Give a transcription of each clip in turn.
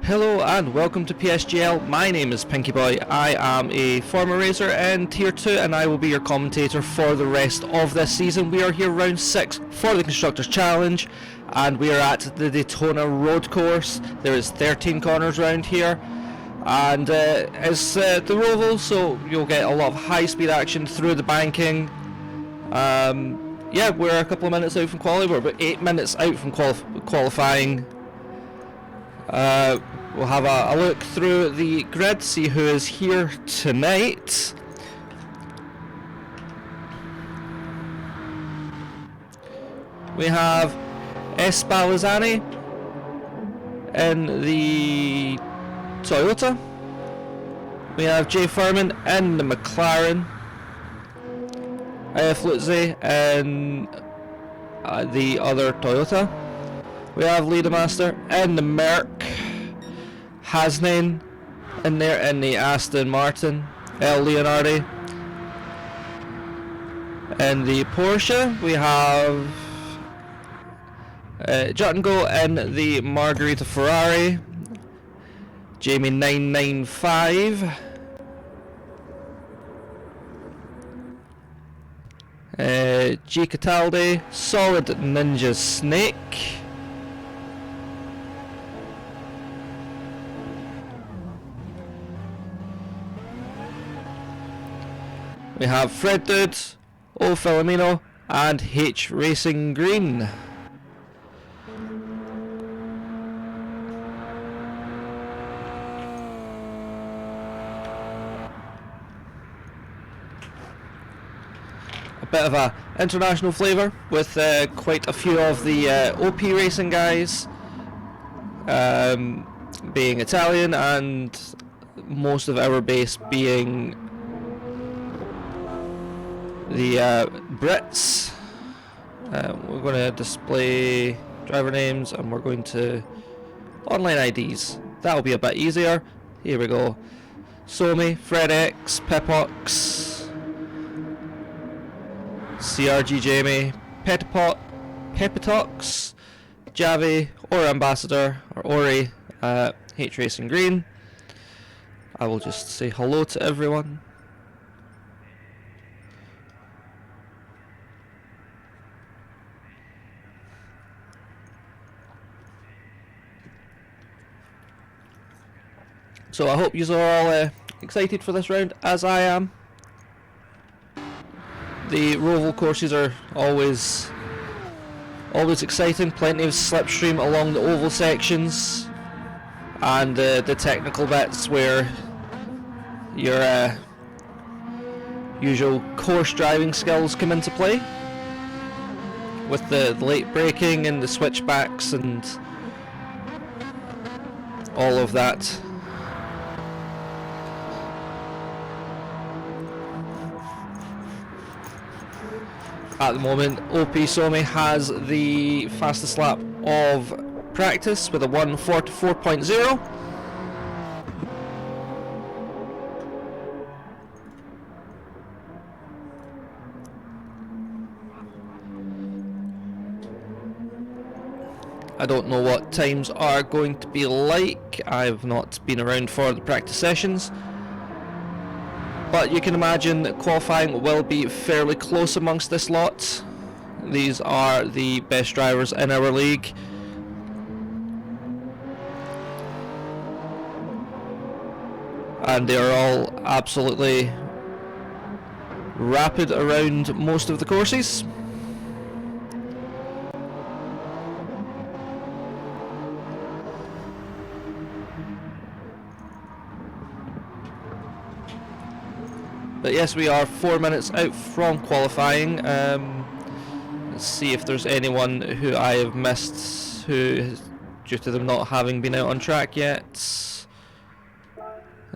Hello and welcome to PSGL. My name is Pinky Boy. I am a former racer in Tier 2 and I will be your commentator for the rest of this season. We are here round 6 for the Constructors Challenge and we are at the Daytona road course. There is 13 corners round here and it's the Roval, so you'll get a lot of high speed action through the banking. Yeah, we're a couple of minutes out from qualifying. We're about 8 minutes out from qualifying. We'll have a look through the grid, see who is here tonight. We have Espalazani in the Toyota. We have Jay Furman in the McLaren. Flutze in the other Toyota. We have Leademaster in the Merc. Hasnain in there in the Aston Martin. El Leonardi in the Porsche. We have Juttengo in the Margherita Ferrari. Jamie 995. G Cataldi, Solid Ninja Snake. We have Fred Dude, O Filomeno, and H Racing Green. A bit of a international flavour with quite a few of the OP racing guys being Italian and most of our base being the Brits. We're going to display driver names and we're going to online IDs. That'll be a bit easier. Here we go. Somi, Fred X, Pepox, CRG Jamie, Pepitox, Javi, or Ambassador, or Ori, H Racing Green. I will just say hello to everyone. So I hope you are all excited for this round, as I am. The Roval courses are always exciting. Plenty of slipstream along the oval sections, and the technical bits where your usual course driving skills come into play, with the late braking and the switchbacks and all of that. At the moment, OP Somi has the fastest lap of practice with a 1:44.0. I don't know what times are going to be like. I've not been around for the practice sessions. But you can imagine that qualifying will be fairly close amongst this lot. These are the best drivers in our league. And they are all absolutely rapid around most of the courses. But yes, we are 4 minutes out from qualifying. Let's see if there's anyone who I have missed who, due to them not having been out on track yet.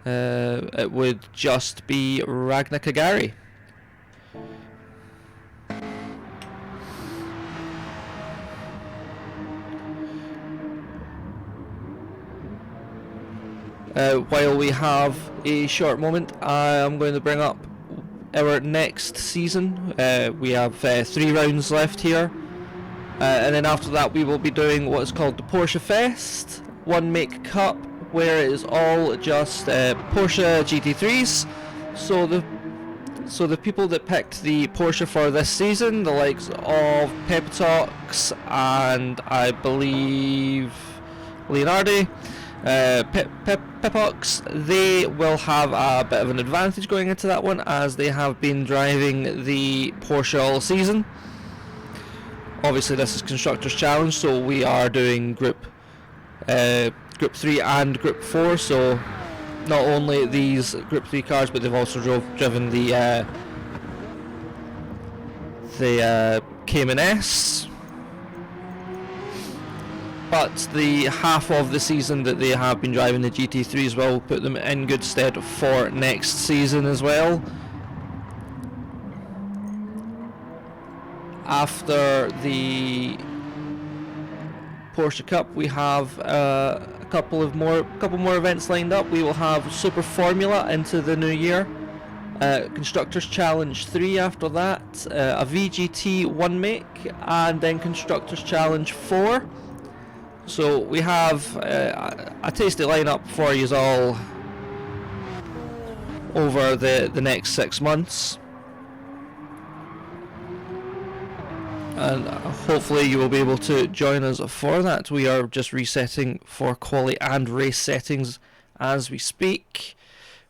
It would just be Ragnar Kagari. While we have a short moment, I am going to bring up our next season. We have 3 rounds left here, and then after that we will be doing what is called the Porsche Fest, One Make Cup, where it is all just Porsche GT3s. So the people that picked the Porsche for this season, the likes of Pepitox and I believe Leonardo, Pipox, they will have a bit of an advantage going into that one, as they have been driving the Porsche all season. Obviously this is Constructors Challenge, so we are doing Group 3 and Group 4, so not only these Group 3 cars, but they've also driven the Cayman S. But the half of the season that they have been driving the GT3s will put them in good stead for next season as well. After the Porsche Cup, we have a couple more events lined up. We will have Super Formula into the new year, Constructors Challenge 3 after that, a VGT 1 make, and then Constructors Challenge 4. So we have a tasty lineup for you all over the next 6 months. And hopefully you will be able to join us for that. We are just resetting for quali and race settings as we speak,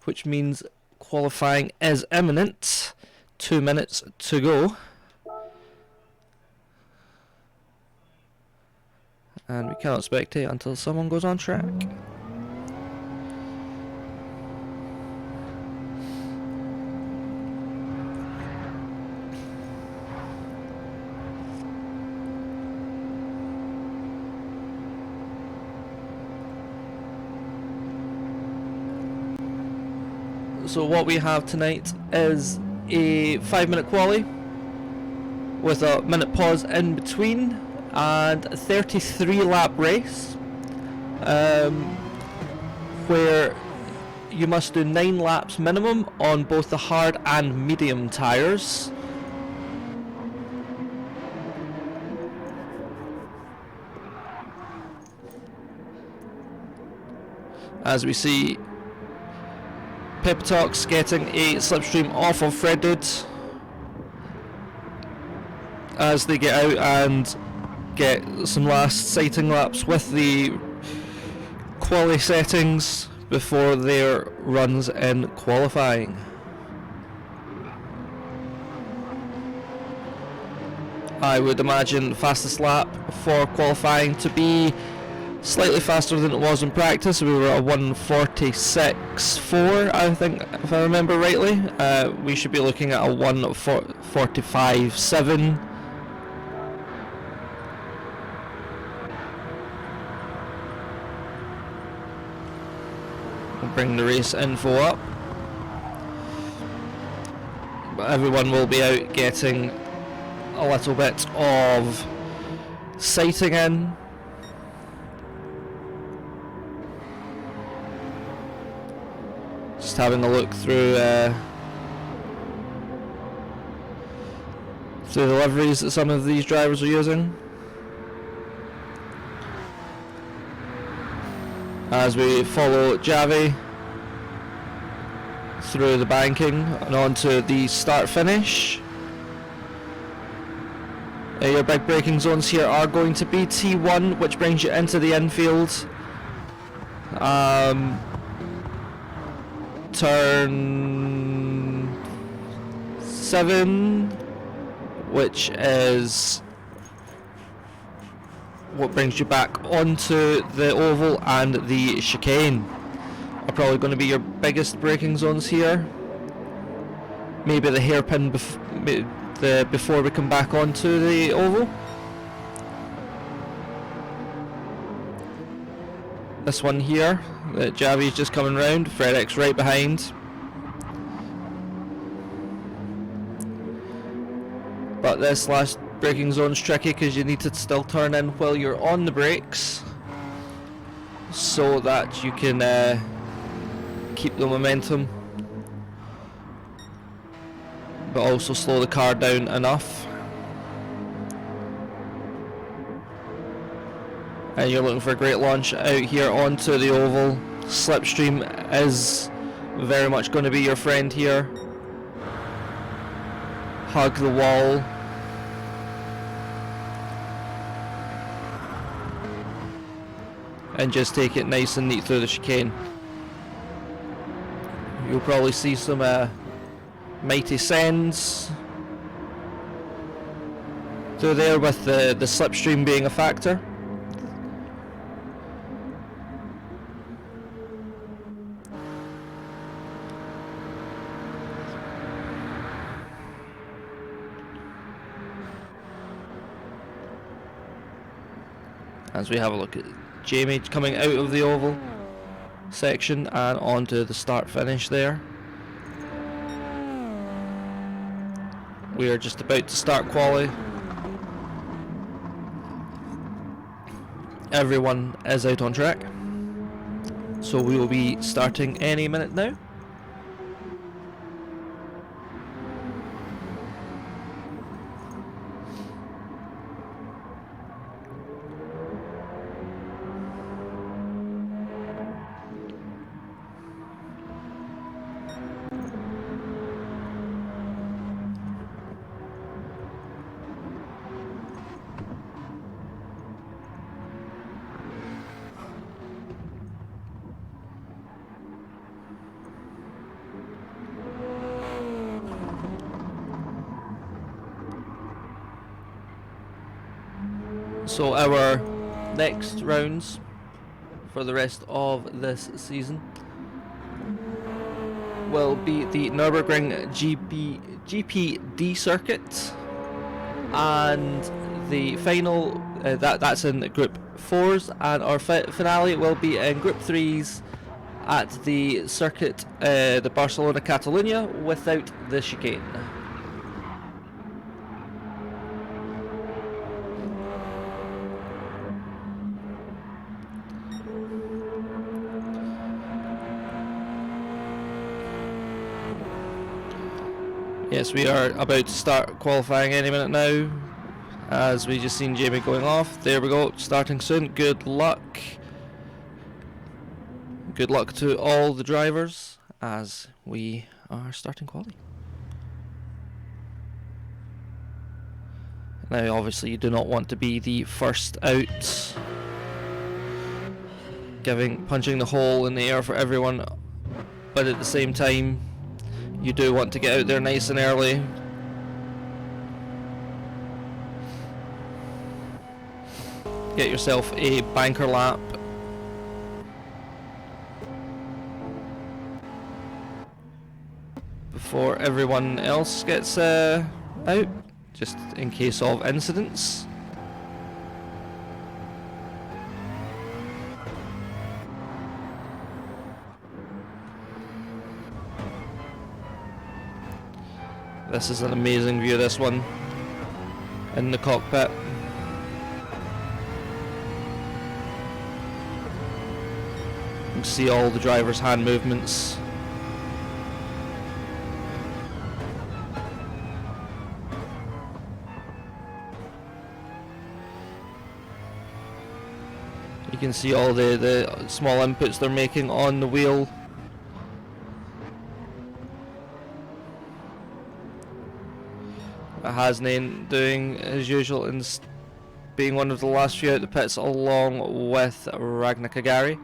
which means qualifying is imminent. 2 minutes to go. And we cannot spectate until someone goes on track. So what we have tonight is a 5-minute quali with a minute pause in between, and a 33 lap race where you must do 9 laps minimum on both the hard and medium tyres. As we see Pepitox getting a slipstream off of Fredwood as they get out and get some last sighting laps with the quali settings before their runs in qualifying. I would imagine fastest lap for qualifying to be slightly faster than it was in practice. We were at 1:46.4, I think, if I remember rightly. We should be looking at a 1:45.7. We'll bring the race info up. But everyone will be out getting a little bit of sighting in. Just having a look through the liveries that some of these drivers are using. As we follow Javi through the banking and onto the start finish. Your big braking zones here are going to be T1, which brings you into the infield. Turn 7, which is what brings you back onto the oval, and the chicane are probably going to be your biggest braking zones here. Maybe the hairpin before we come back onto the oval. This one here, Javi's just coming round, Fredx right behind. But this last braking zone's tricky because you need to still turn in while you're on the brakes so that you can keep the momentum, but also slow the car down enough. and you're looking for a great launch out here onto the oval. Slipstream is very much going to be your friend here. Hug the wall. And just take it nice and neat through the chicane. You'll probably see some mighty sends through there with the slipstream being a factor. As we have a look at Jamie coming out of the oval section and onto the start finish there. We are just about to start quali. Everyone is out on track, so we will be starting any minute now. So our next rounds for the rest of this season will be the Nürburgring GPD circuit, and the final that's in Group 4s, and our finale will be in Group 3s at the circuit, the Barcelona Catalunya, without the chicane. Yes, we are about to start qualifying any minute now, as we just seen Jamie going off. There we go, starting soon. Good luck. Good luck to all the drivers as we are starting quali. Now obviously you do not want to be the first out, punching the hole in the air for everyone, but at the same time you do want to get out there nice and early. Get yourself a banker lap. Before everyone else gets out, just in case of incidents. This is an amazing view, this one, in the cockpit. You can see all the drivers' hand movements. You can see all the small inputs they're making on the wheel. Hasnain doing as usual and being one of the last few out the pits, along with Ragnar Kagari.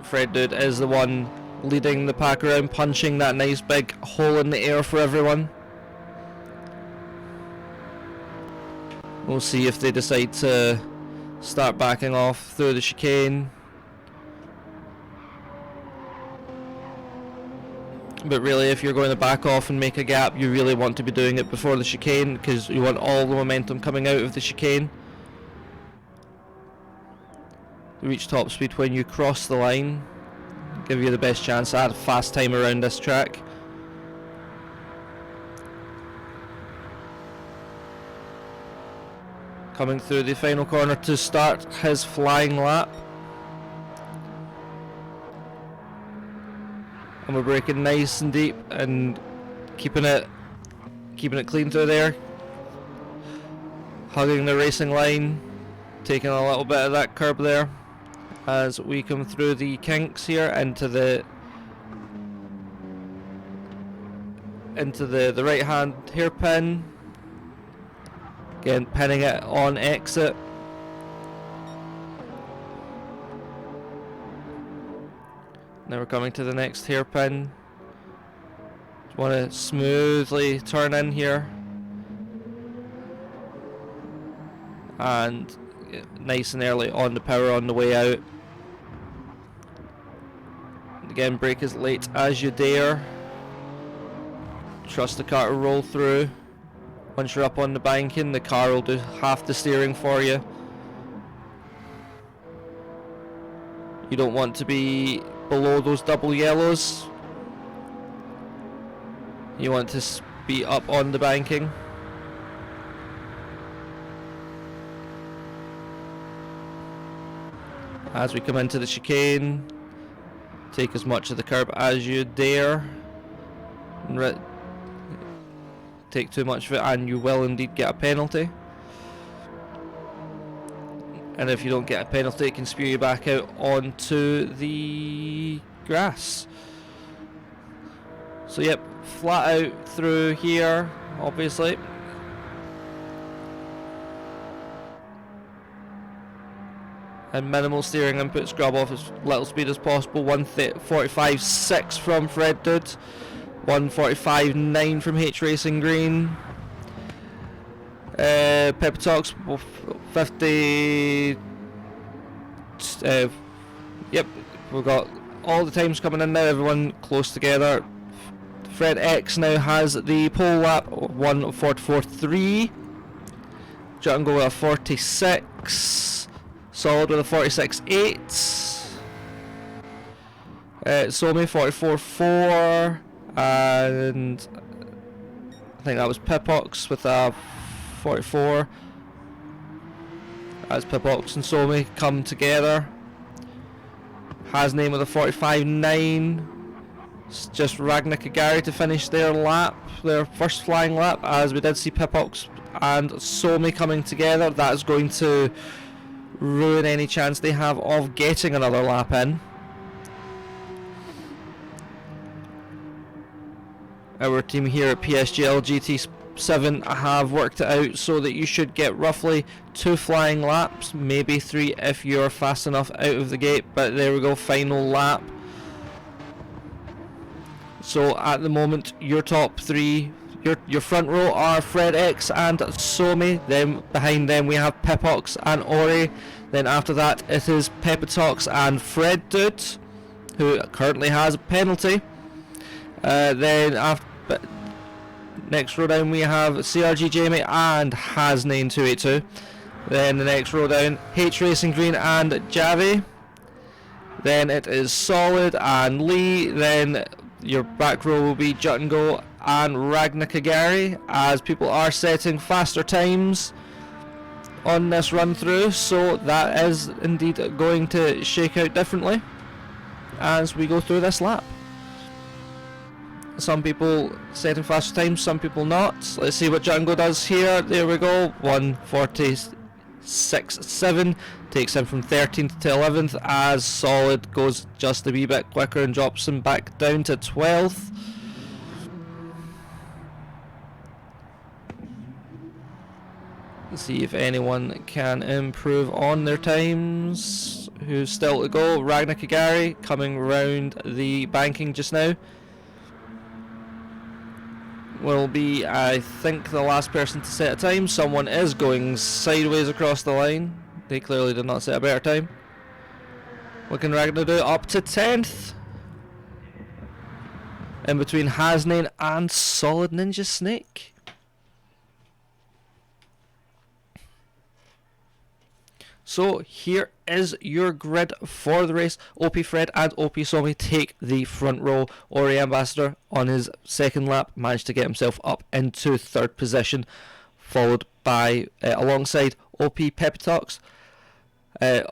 Fred Dude is the one leading the pack around, punching that nice big hole in the air for everyone. We'll see if they decide to start backing off through the chicane. But really, if you're going to back off and make a gap, you really want to be doing it before the chicane, because you want all the momentum coming out of the chicane. Reach top speed when you cross the line, give you the best chance at a fast time around this track. Coming through the final corner to start his flying lap. And we're braking nice and deep and keeping it clean through there. Hugging the racing line taking a little bit of that curb there as we come through the kinks here into the right hand hairpin. Again, pinning it on exit. Now we're coming to the next hairpin. Just want to smoothly turn in here. And nice and early on the power on the way out. Again, brake as late as you dare. Trust the car to roll through. Once you're up on the banking, the car will do half the steering for you. You don't want to be below those double yellows. You want to be up on the banking. As we come into the chicane, take as much of the curb as you dare. Take too much of it and you will indeed get a penalty. And if you don't get a penalty, it can spew you back out onto the grass. So yep, flat out through here, obviously. And minimal steering input, scrub off as little speed as possible. 145.6 from Fred Dude. 145.9 from H Racing Green. Pepper Talks 50. Yep, we've got all the times coming in now. Everyone close together. Fred X now has the pole lap 144.3. Jungle with a 46. Solid with a 46.8. Somi 44.4. And I think that was Pipox with a 44. As Pipox and Somi come together. Hasname with a 45.9. It's just Ragnar Kagari to finish their lap, their first flying lap, as we did see Pipox and Somi coming together. That is going to ruin any chance they have of getting another lap in. Our team here at PSGL GT7 have worked it out so that you should get roughly 2 flying laps, maybe 3 if you're fast enough out of the gate, but there we go, final lap. So at the moment your top 3, your front row are Fred X and Somi, then behind them we have Pipox and Ori, then after that it is Pepitox and Fred Dude, who currently has a penalty. Then after next row down we have CRG Jamie and Has9282. Then the next row down, H Racing Green and Javi. Then it is Solid and Lee. Then your back row will be Jut and Go and Ragnar Kagari, as people are setting faster times on this run through, so that is indeed going to shake out differently as we go through this lap. Some people setting faster times, some people not. Let's see what Django does here. There we go. 146.7 takes him from 13th to 11th, as Solid goes just a wee bit quicker and drops him back down to 12th. Let's see if anyone can improve on their times. Who's still to go? Ragnar Kagari coming round the banking just now. Will be, I think, the last person to set a time. Someone is going sideways across the line. They clearly did not set a better time. What can Ragnar do? Up to 10th. In between Hasnain and Solid Ninja Snake. So here is your grid for the race. OP Fred and OP Somi take the front row. Ori Ambassador on his second lap managed to get himself up into 3rd position, followed by alongside OP Pepitox.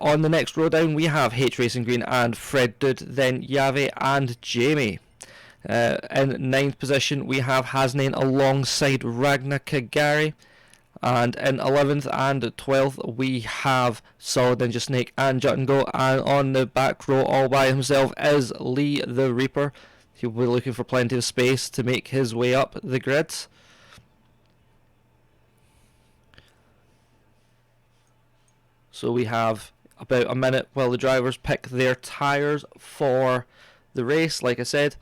On the next row down we have H Racing Green and Fred Dude, then Yave and Jamie. In 9th position we have Hasnain alongside Ragnar Kagari. And in 11th and 12th we have Solid Ninja Snake and Jut and Go, and on the back row all by himself is Lee the Reaper. He'll be looking for plenty of space to make his way up the grids. So we have about a minute while the drivers pick their tyres for the race. Like I said,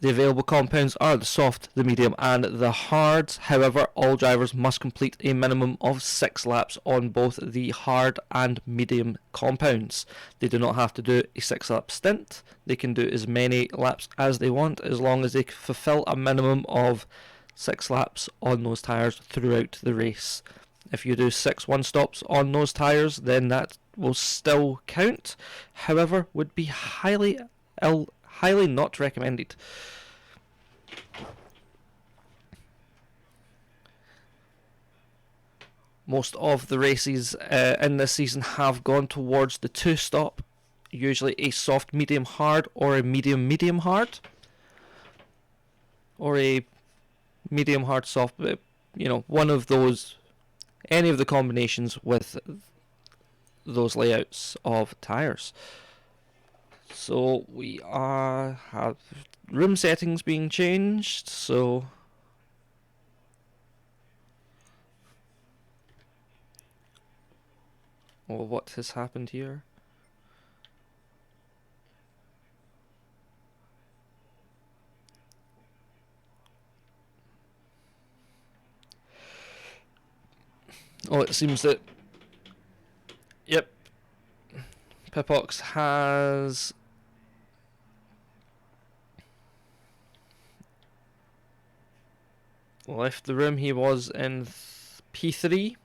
the available compounds are the soft, the medium and the hards. However, all drivers must complete a minimum of 6 laps on both the hard and medium compounds. They do not have to do a 6-lap stint. They can do as many laps as they want as long as they fulfill a minimum of 6 laps on those tyres throughout the race. If you do 6 one-stops on those tyres, then that will still count. However, would be highly not recommended. Most of the races in this season have gone towards the 2-stop, usually a soft medium hard or a medium medium hard, or a medium hard soft, one of those, any of the combinations with those layouts of tyres. So we have room settings being changed, so what has happened here? It seems that, yep, Pipox has left the room. He was in P3.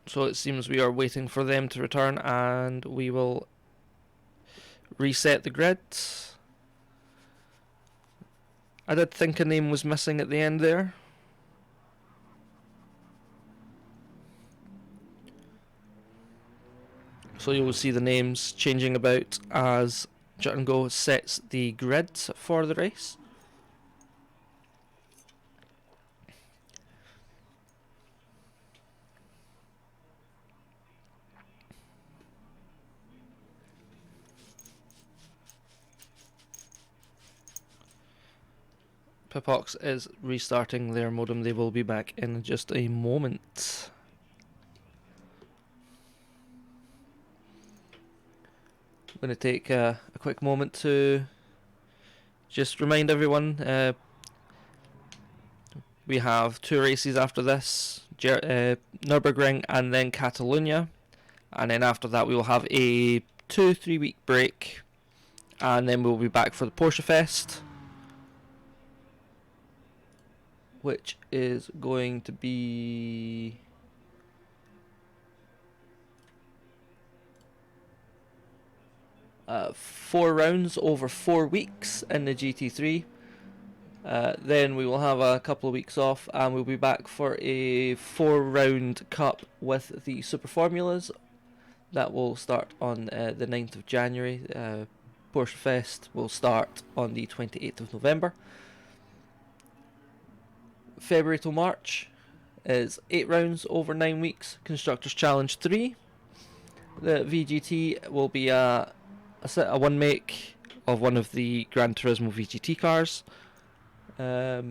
So it seems we are waiting for them to return, and we will reset the grid. I did think a name was missing at the end there. So you will see the names changing about as Jut and Go sets the grid for the race. Pipox is restarting their modem. They will be back in just a moment. I'm going to take a quick moment to just remind everyone we have 2 races after this, Nürburgring and then Catalonia, and then after that we will have a 2-3 week break, and then we'll be back for the Porsche Fest, which is going to be four rounds over 4 weeks in the GT3. Then we will have a couple of weeks off, and we'll be back for a 4-round cup with the Super Formulas. That will start on the 9th of January. Porsche Fest will start on the 28th of November. February to March is 8 rounds over 9 weeks. Constructors Challenge 3. The VGT will be a one make of one of the Gran Turismo VGT cars. That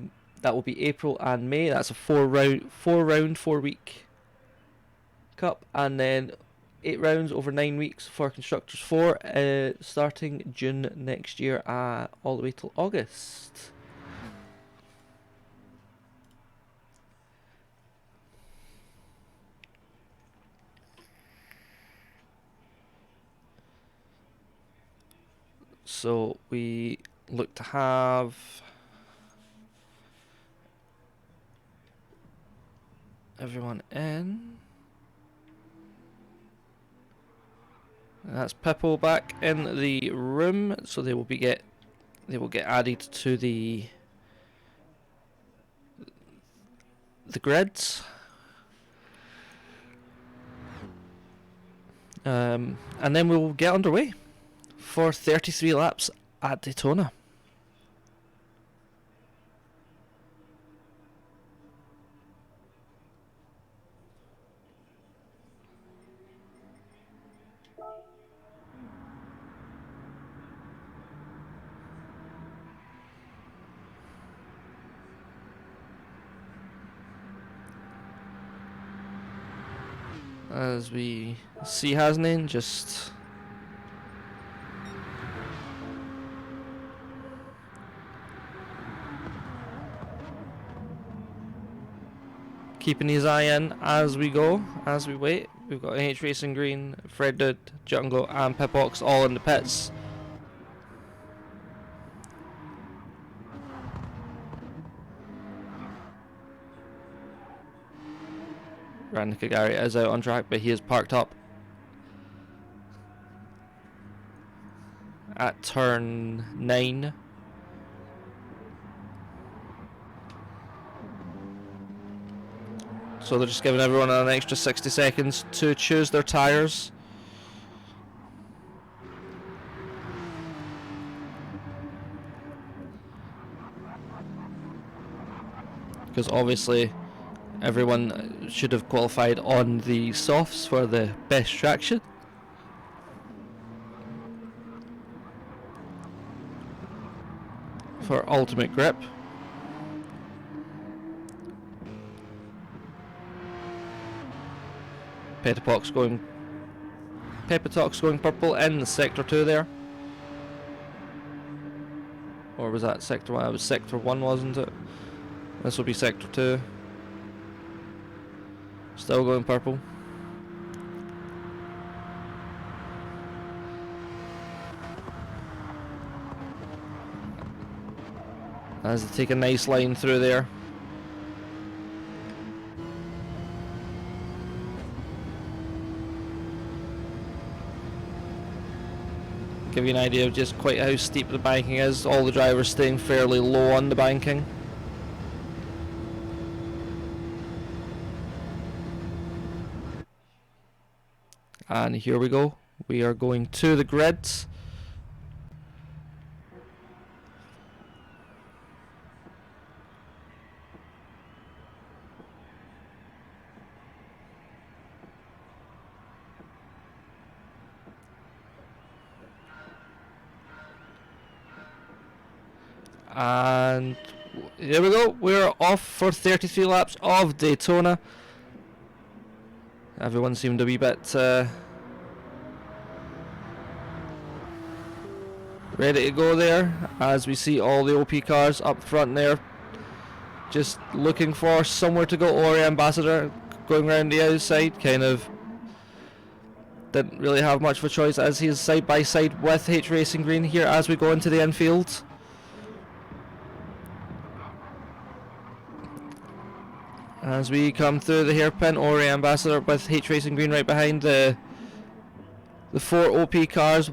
will be April and May. That's a 4-week cup, and then 8 rounds over 9 weeks for Constructors 4, starting June next year, all the way till August. So we look to have everyone in. And that's Pippo back in the room, so they will get added to the grids. And then we will get underway for 33 laps at Daytona. As we see Hasnain just keeping his eye in as we go, as we wait. We've got H Racing Green, Fred Dude, Jungle and Pipox all in the pits. Gran Kagari is out on track, but he is parked up at turn 9. So they're just giving everyone an extra 60 seconds to choose their tyres. Because obviously everyone should have qualified on the softs for the best traction. For ultimate grip. Pepitox going purple in sector 2 there. Or was that sector 1? It was sector 1, wasn't it? This will be sector 2. Still going purple. As they take a nice line through there. Give you an idea of just quite how steep the banking is. All the drivers staying fairly low on the banking. And here we go. We are going to the grids. And here we go, we're off for 33 laps of Daytona. Everyone seemed a wee bit ready to go there, as we see all the OP cars up front there, just looking for somewhere to go. Ori Ambassador going around the outside, kind of didn't really have much of a choice, as he is side by side with H Racing Green here as we go into the infield. As we come through the hairpin, Ori Ambassador with H Racing Green right behind the 4 OP cars,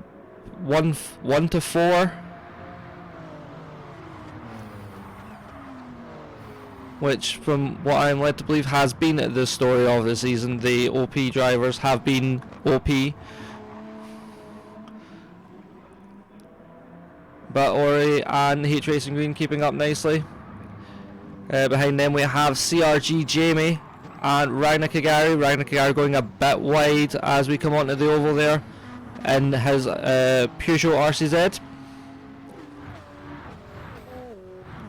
1 to 4, which from what I'm led to believe has been the story of the season. The OP drivers have been OP, but Ori and H Racing Green keeping up nicely. Behind them we have CRG Jamie and Ragnar Kagari. Ragnar Kagari going a bit wide as we come onto the oval there in his Peugeot RCZ.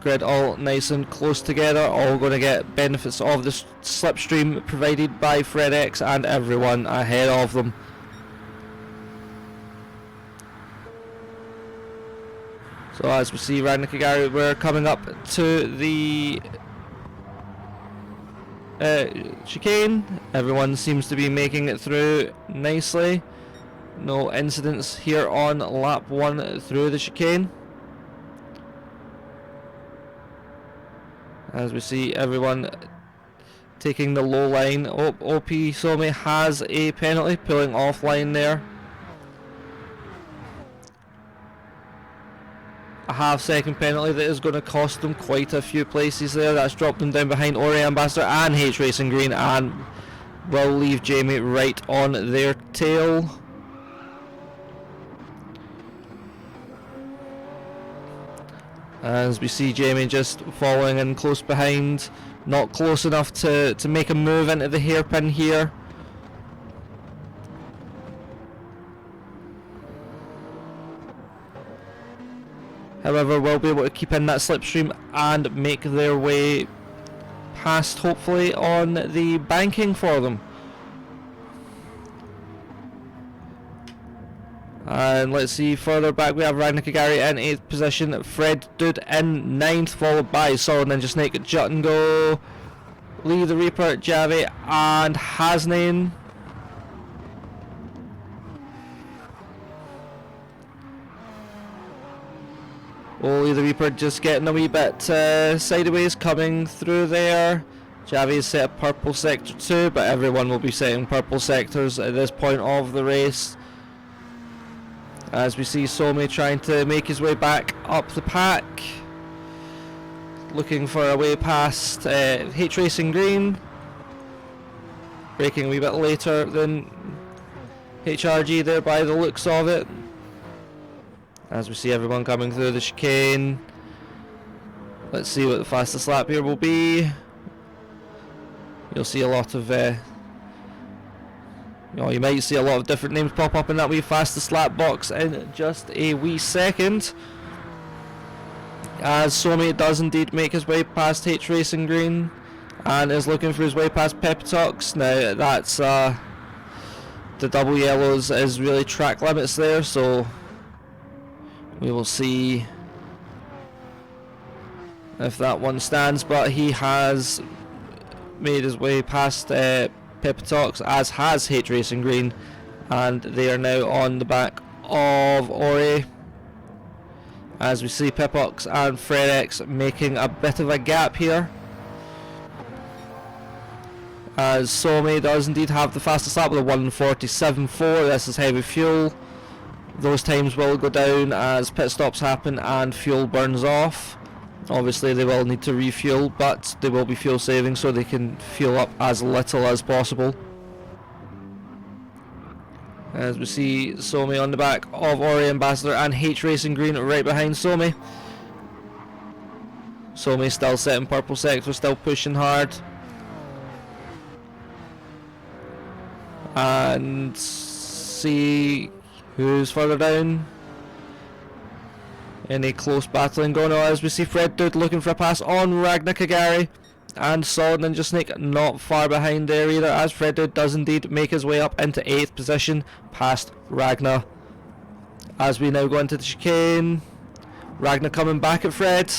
Grid all nice and close together, all going to get benefits of the slipstream provided by FredX and everyone ahead of them. So as we see Ragnar Kagari, we're coming up to the chicane. Everyone seems to be making it through nicely. No incidents here on lap 1 through the chicane. As we see everyone taking the low line. OP Somi has a penalty, pulling offline there. A half-second penalty that is going to cost them quite a few places there. That's dropped them down behind Ori Ambassador and H Racing Green, and will leave Jamie right on their tail. As we see Jamie just following in close behind, not close enough to make a move into the hairpin here. However, will be able to keep in that slipstream and make their way past, hopefully, on the banking for them. And let's see, further back we have Ragnar Kagari in 8th position, Fred Dude in 9th, followed by Solid Ninja Snake, Jut and Go, Lee the Reaper, Javi and Hasnain. Lee the Reaper just getting a wee bit sideways coming through there. Javi's set up purple sector 2, but everyone will be setting purple sectors at this point of the race. As we see Somi trying to make his way back up the pack, looking for a way past H Racing Green, braking a wee bit later than HRG there by the looks of it. As we see everyone coming through the chicane, let's see what the fastest lap here will be. You'll see a lot of you might see a lot of different names pop up in that wee fastest lap box in just a wee second. As Somi does indeed make his way past H Racing Green and is looking for his way past Pepitox. Now that's the double yellows is really track limits there, so we will see if that one stands, but he has made his way past Pepitox, as has H Racing Green, and they are now on the back of Ori. As we see Pipox and Fredex making a bit of a gap here. As Somi does indeed have the fastest lap with a 1:47.4. This is heavy fuel. Those times will go down as pit stops happen and fuel burns off. Obviously they will need to refuel, but they will be fuel saving so they can fuel up as little as possible. As we see Somi on the back of Ori Ambassador and H Racing Green right behind Somi. Somi still setting purple sector, still pushing hard. And see who's further down. Any close battling going on as we see Fred Dude looking for a pass on Ragnar Kagari, and Solid Ninja Snake not far behind there either, as Fred Dude does indeed make his way up into 8th position past Ragnar. As we now go into the chicane, Ragnar coming back at Fred,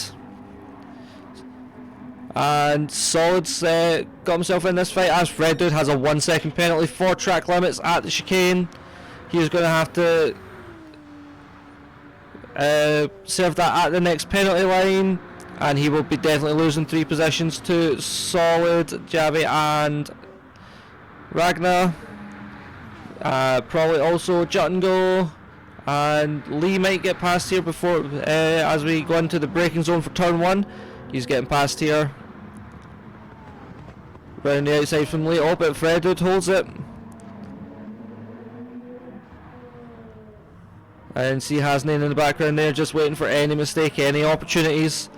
and Solid's got himself in this fight as Fred Dude has a 1 second penalty for track limits at the chicane. He's going to have to serve that at the next penalty line, and he will be definitely losing 3 positions to Solid, Javi and Ragnar. Probably also Jut and Go, and Lee might get past here before as we go into the braking zone for turn 1. He's getting past here round the outside from Lee. Oh, but Fredwood holds it. And see Hasnain in the background there, just waiting for any mistake, any opportunities.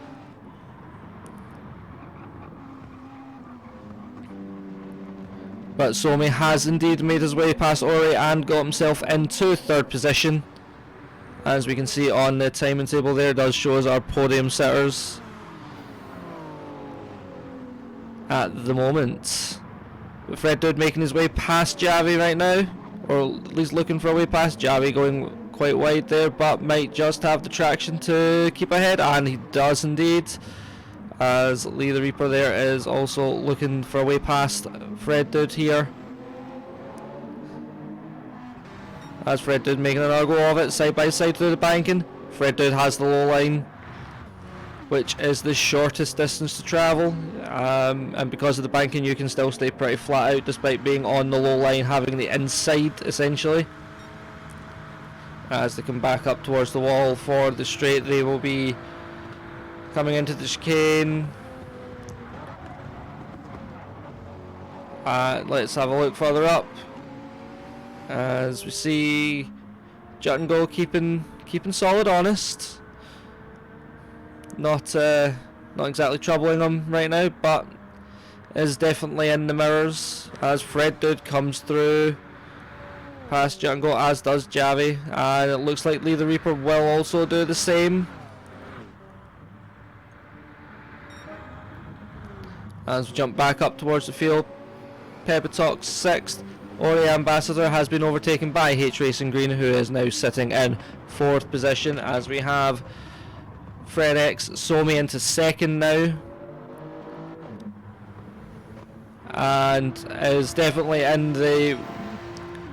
But Somi has indeed made his way past Ori and got himself into 3rd position. As we can see on the timing table there, does show us our podium sitters at the moment. But Fred Dude making his way past Javi right now, or at least looking for a way past Javi, going quite wide there, but might just have the traction to keep ahead, and he does indeed, as Lee the Reaper there is also looking for a way past Fred Dude here, as Fred Dude making another go of it side by side through the banking. Fred Dude has the low line, which is the shortest distance to travel, and because of the banking you can still stay pretty flat out despite being on the low line, having the inside essentially. As they come back up towards the wall for the straight, they will be coming into the chicane. Let's have a look further up as we see Jut and Go keeping Solid honest. Not exactly troubling them right now, but is definitely in the mirrors as Fred Dude comes through past Jut and Go, as does Javi, and it looks like Lee the Reaper will also do the same. As we jump back up towards the field, Pepitox 6th, Ori Ambassador has been overtaken by H Racing Green, who is now sitting in 4th position, as we have Fred X Somi into 2nd now, and is definitely in the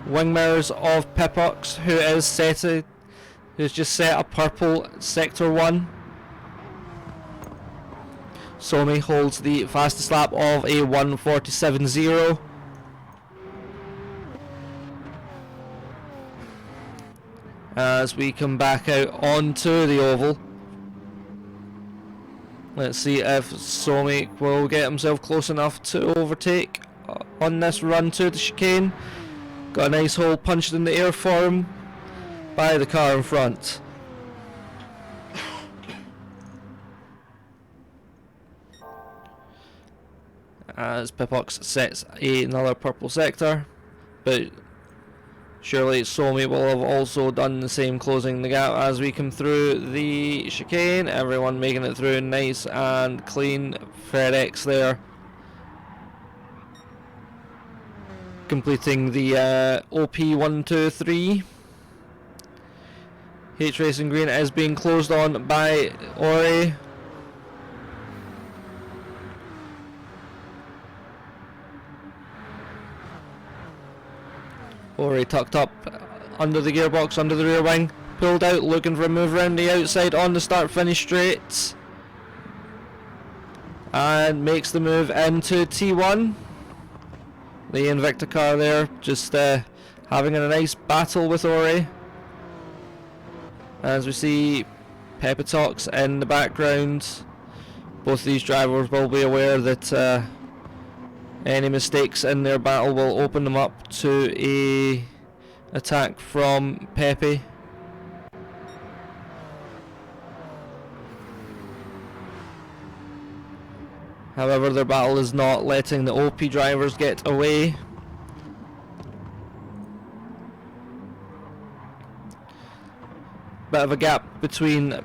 wing mirrors of Pipox, who's just set a purple sector 1. Somi holds the fastest lap of a 1:47.0. As we come back out onto the oval, let's see if Somi will get himself close enough to overtake on this run to the chicane. Got a nice hole punched in the air for him by the car in front. As Pipox sets another purple sector, but surely Somi will have also done the same, closing the gap as we come through the chicane. Everyone making it through nice and clean. Fred X there completing the OP123. H Racing Green is being closed on by Ori. Ori tucked up under the gearbox, under the rear wing, pulled out, looking for a move around the outside on the start-finish straight, and makes the move into T1. The Invicta car there, just having a nice battle with Ori. As we see Pepitox in the background, both these drivers will be aware that any mistakes in their battle will open them up to a attack from Pepe. However, their battle is not letting the OP drivers get away. Bit of a gap between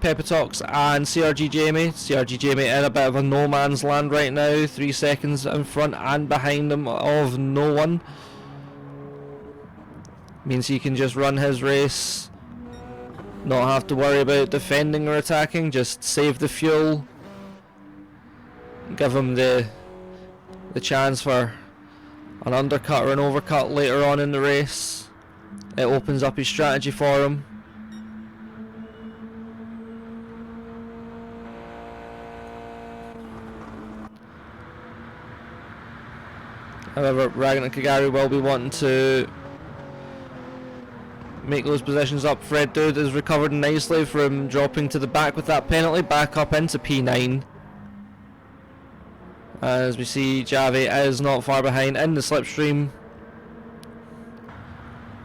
Pepitox and CRG Jamie. CRG Jamie in a bit of a no man's land right now, 3 seconds in front and behind him of no one. Means he can just run his race, not have to worry about defending or attacking, just save the fuel, give him the chance for an undercut or an overcut later on in the race. It opens up his strategy for him. However, Ragan and Kagari will be wanting to make those positions up. Fred Dude has recovered nicely from dropping to the back with that penalty, back up into P9. As we see, Javi is not far behind in the slipstream.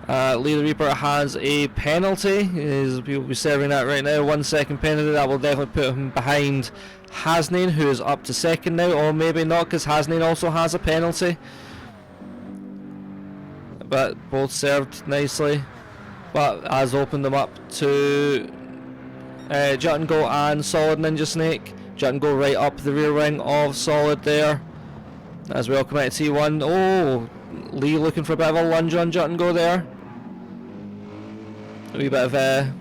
Lee the Reaper has a penalty. He will be serving that right now. 1 second penalty. That will definitely put him behind Hasnain, who is up to second now, or maybe not, because Hasnain also has a penalty. But both served nicely. But has opened them up to Jut and Go and Solid Ninja Snake. Jut and Go right up the rear wing of Solid there. As we all come out of T1. Oh, Lee looking for a bit of a lunge on Jut and Go there. A wee bit of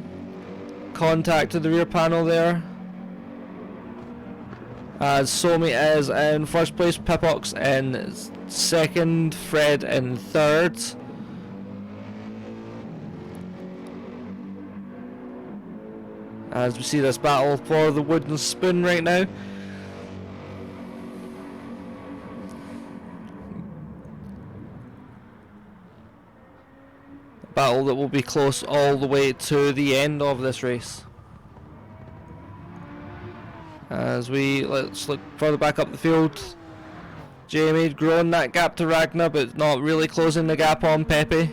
contact to the rear panel there. As Somi is in first place, Pipox in second, Fred in third. As we see this battle for the wooden spoon right now. A battle that will be close all the way to the end of this race. As let's look further back up the field. Jamie growing that gap to Ragnar, but not really closing the gap on Pepe.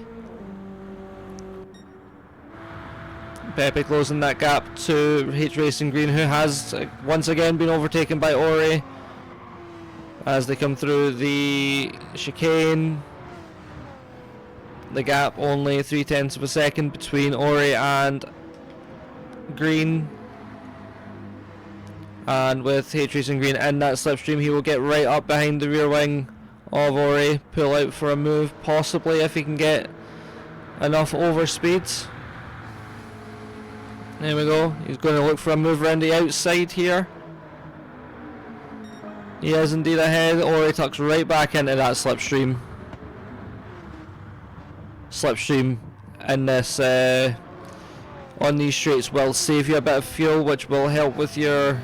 Pepe closing that gap to H Racing Green, who has once again been overtaken by Ori as they come through the chicane. The gap only 0.3 of a second between Ori and Green. And with H Racing Green in that slipstream, he will get right up behind the rear wing of Ori, pull out for a move, possibly if he can get enough overspeed. There we go, he's going to look for a move around the outside here. He is indeed ahead. Ori tucks right back into that slipstream. Slipstream in this on these straights will save you a bit of fuel, which will help with your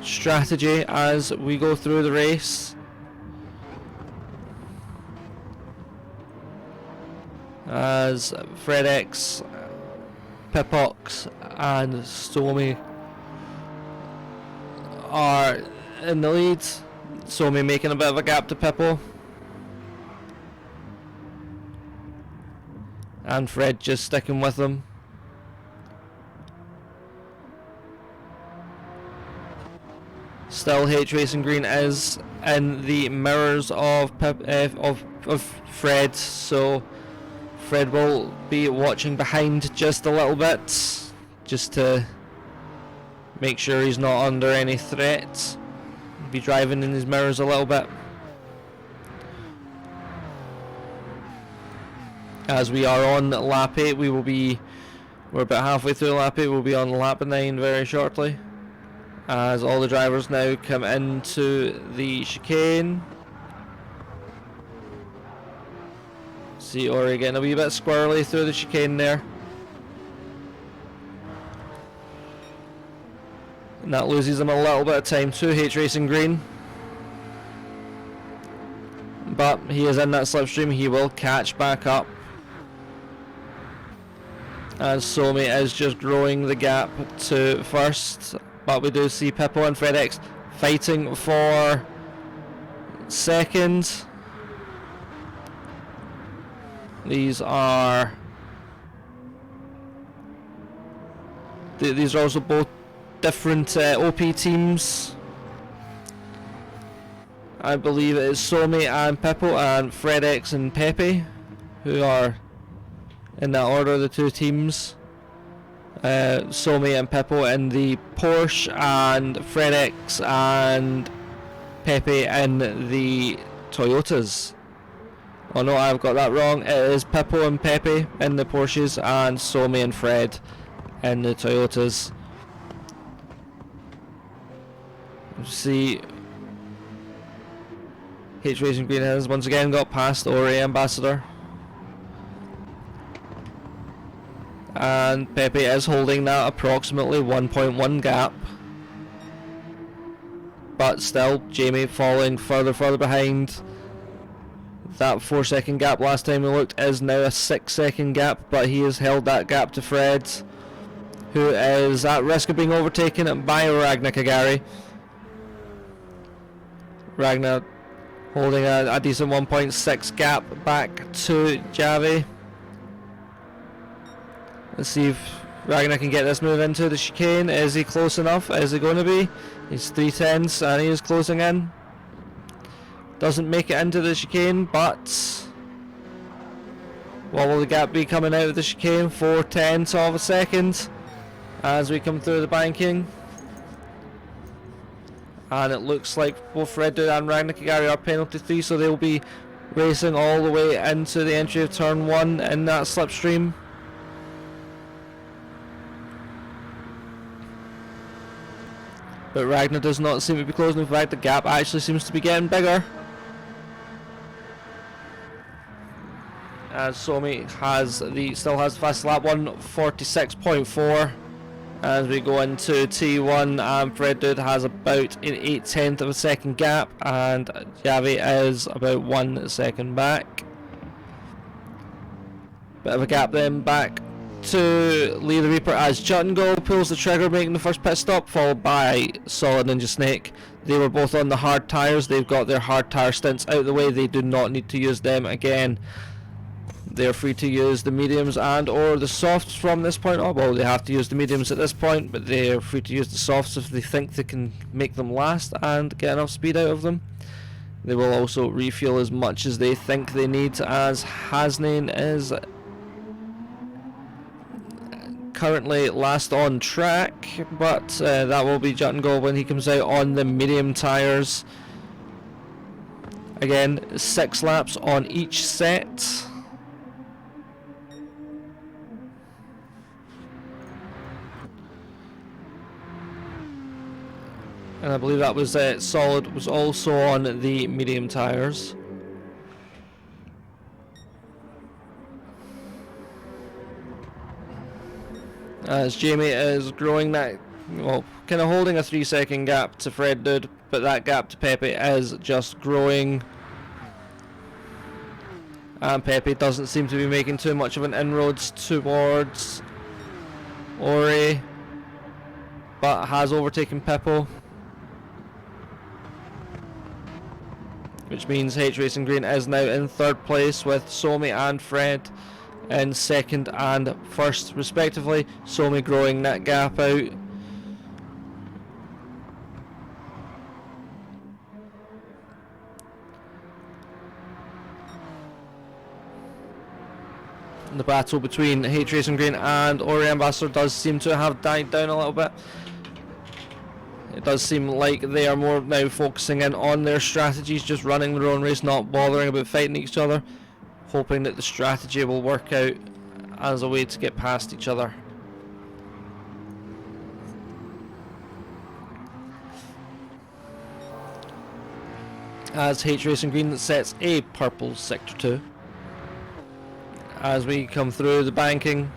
strategy as we go through the race. As FredX, Pipox and Stomy are in the lead. Stomy making a bit of a gap to Pippo. And Fred just sticking with them. Still H Racing Green is in the mirrors of Fred, so Fred will be watching behind just a little bit, just to make sure he's not under any threat. Be driving in his mirrors a little bit. As we are on lap 8, we're about halfway through lap 8, we'll be on lap 9 very shortly. As all the drivers now come into the chicane. See Ori getting a wee bit squirrely through the chicane there. And that loses him a little bit of time to H Racing Green. But he is in that slipstream, he will catch back up. As Somi is just growing the gap to first. But we do see Pippo and FredX fighting for second. These are also both different OP teams. I believe it is Somi and Pippo and FredX and Pepe who are in that order, the two teams. Somi and Pippo in the Porsche and FredX and Pepe in the Toyotas. Oh no, I've got that wrong. It is Pippo and Pepe in the Porsches and Somi and Fred in the Toyotas. See, H Racing Green has once again got past Ori Ambassador. And Pepe is holding that approximately 1.1 gap. But still, Jamie falling further behind. That 4-second gap last time we looked is now a 6-second gap, but he has held that gap to Fred, who is at risk of being overtaken by Ragnar Kagari. Ragnar holding a decent 1.6 gap back to Javi. Let's see if Ragnar can get this move into the chicane. Is he close enough? Is he going to be? He's 3/10 and he is closing in. Doesn't make it into the chicane, but what will the gap be coming out of the chicane? 4/10 of a second as we come through the banking. And it looks like both Fred Dude and Ragnar Kagari are penalty 3, so they'll be racing all the way into the entry of turn 1 in that slipstream. But Ragnar does not seem to be closing. In fact, the gap actually seems to be getting bigger. As Somi still has the fastest lap, 1:46.4. As we go into T1, and Fred Dude has about an 8/10 of a second gap, and Javi is about 1 second back. Bit of a gap then back to Lee the Reaper as Juttengo pulls the trigger, making the first pit stop, followed by Solid Ninja Snake. They were both on the hard tyres. They've got their hard tyre stints out of the way. They do not need to use them again. They're free to use the mediums and or the softs from this point on. Well, they have to use the mediums at this point, but they are free to use the softs if they think they can make them last and get enough speed out of them. They will also refuel as much as they think they need, as Hasnain is currently last on track, but that will be Juttengo when he comes out on the medium tyres. Again, 6 laps on each set. And I believe that was Solid was also on the medium tyres. As Jamie is growing that, well, kind of holding a 3-second gap to Fred Dude, but that gap to Pepe is just growing. And Pepe doesn't seem to be making too much of an inroads towards Ori, but has overtaken Pippo. Which means H Racing Green is now in 3rd place with Somi and Fred in 2nd and 1st respectively. Somi growing that gap out. The battle between H Racing Green and Ori Ambassador does seem to have died down a little bit. It does seem like they are more now focusing in on their strategies, just running their own race, not bothering about fighting each other, hoping that the strategy will work out as a way to get past each other. As H Racing Green sets a purple sector 2. As we come through the banking,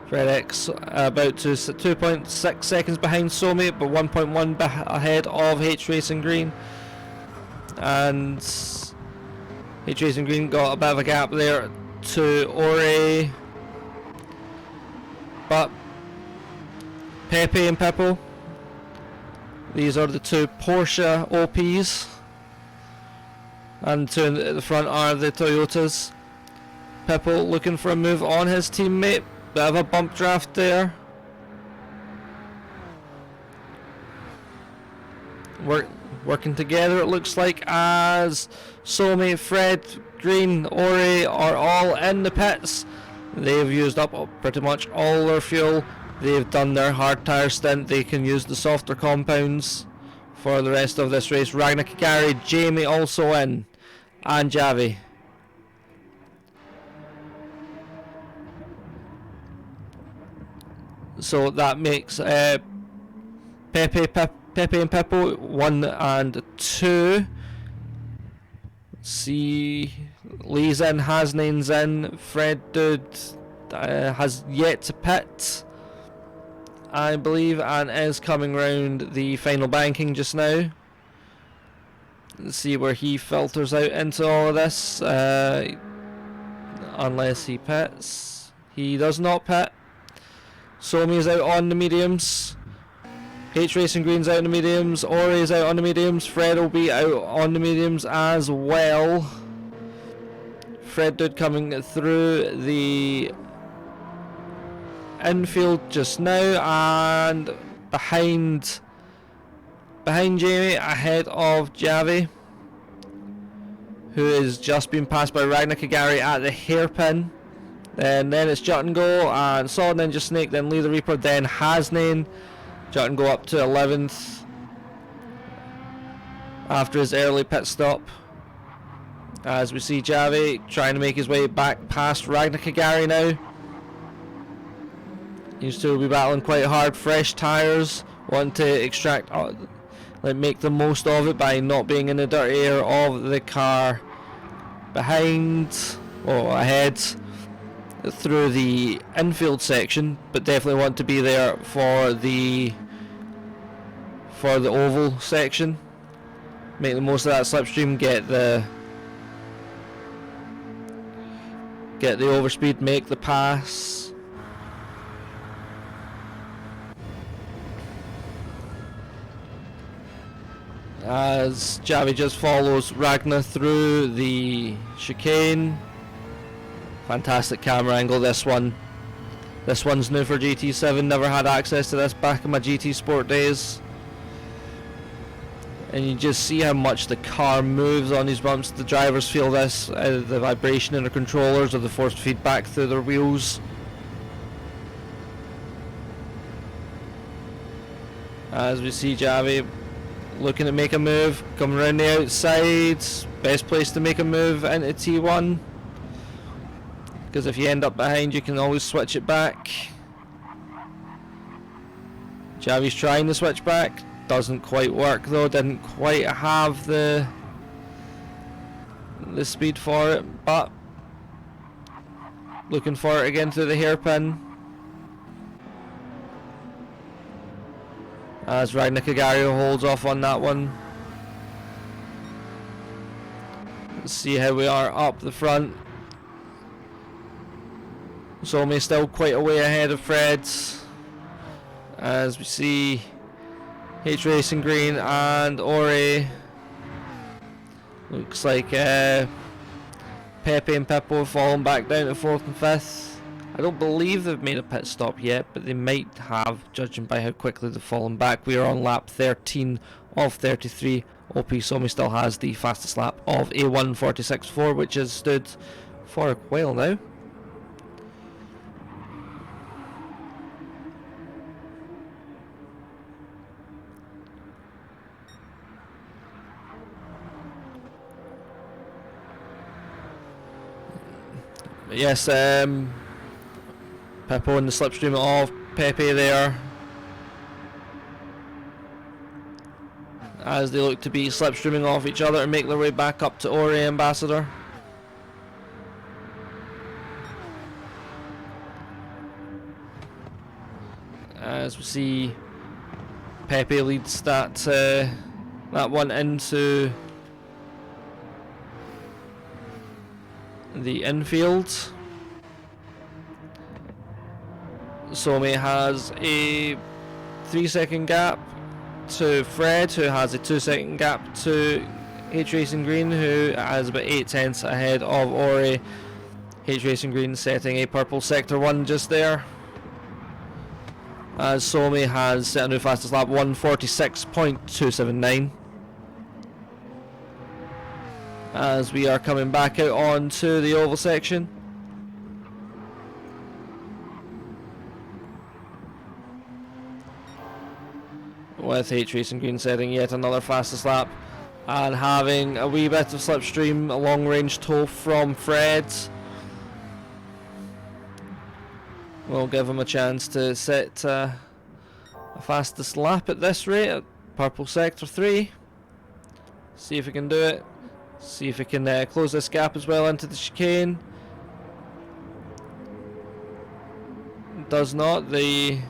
Fred X about to 2.6 seconds behind Somi, but 1.1 ahead of H Racing Green. And H Racing Green got a bit of a gap there to Ori, but Pepe and Pippo, these are the 2 Porsche OPs, and 2 in the front are the Toyotas. Pippo looking for a move on his teammate. Bit of a bump draft there. Working together, it looks like, as Somi, Fred, Green, Ori are all in the pits. They've used up pretty much all their fuel. They've done their hard tyre stint. They can use the softer compounds for the rest of this race. Ragnar Kagari, Jamie also in, and Javi. So that makes Pepe and Pippo 1 and 2. See, Lee's in, Hasnain's in, Fred Dude has yet to pit, I believe, and is coming round the final banking just now. Let's see where he filters out into all of this, unless he pits. He does not pit. Somi's out on the mediums. H Racing Green's out on the mediums. Ori's out on the mediums. Fred will be out on the mediums as well. Fred Dude coming through the infield just now, and behind Jamie, ahead of Javi, who has just been passed by Ragnar Kagari at the hairpin. And then it's Jut and Go, and Solid Ninja Snake, then Lee the Reaper, then Hasnain. Jut and Go up to 11th after his early pit stop. As we see Javi trying to make his way back past Ragnar Kagari now. These two will be battling quite hard. Fresh tyres, wanting to extract, make the most of it by not being in the dirty air of the car behind, or ahead, through the infield section, but definitely want to be there for the oval section. Make the most of that slipstream, get the overspeed, make the pass. As Javi just follows Ragnar through the chicane. Fantastic camera angle, this one. This one's new for GT7, never had access to this back in my GT Sport days. And you just see how much the car moves on these bumps. The drivers feel this, the vibration in the controllers, or the forced feedback through their wheels. As we see Javi looking to make a move, coming around the outside. Best place to make a move into T1, because if you end up behind you can always switch it back. Javi's trying to switch back, doesn't quite work though, didn't quite have the speed for it, but looking for it again through the hairpin. As Ragnar Kagario holds off on that one. Let's see how we are up the front. Somi still quite a way ahead of Fred. As we see H Racing Green and Ori. Looks like Pepe and Pippo have fallen back down to 4th and 5th. I don't believe they've made a pit stop yet, but they might have, judging by how quickly they've fallen back. We are on lap 13 of 33. OP Somi still has the fastest lap of a 1:46.4, which has stood for a while now. Yes, Pippo in the slipstream of Pepe there, as they look to be slipstreaming off each other and make their way back up to Ori Ambassador. As we see Pepe leads that one into the infield. Somi has a 3-second gap to Fred, who has a 2-second gap to H Racing Green, who has about 8/10 ahead of Ori. H Racing Green setting a purple sector 1 just there. As Somi has set a new fastest lap, 1:46.279. As we are coming back out onto the oval section. With H Racing Green setting yet another fastest lap and having a wee bit of slipstream, a long range tow from Fred. We'll give him a chance to set a fastest lap at this rate at purple sector 3. See if he can do it. See if he can close this gap as well into the chicane. Does not. The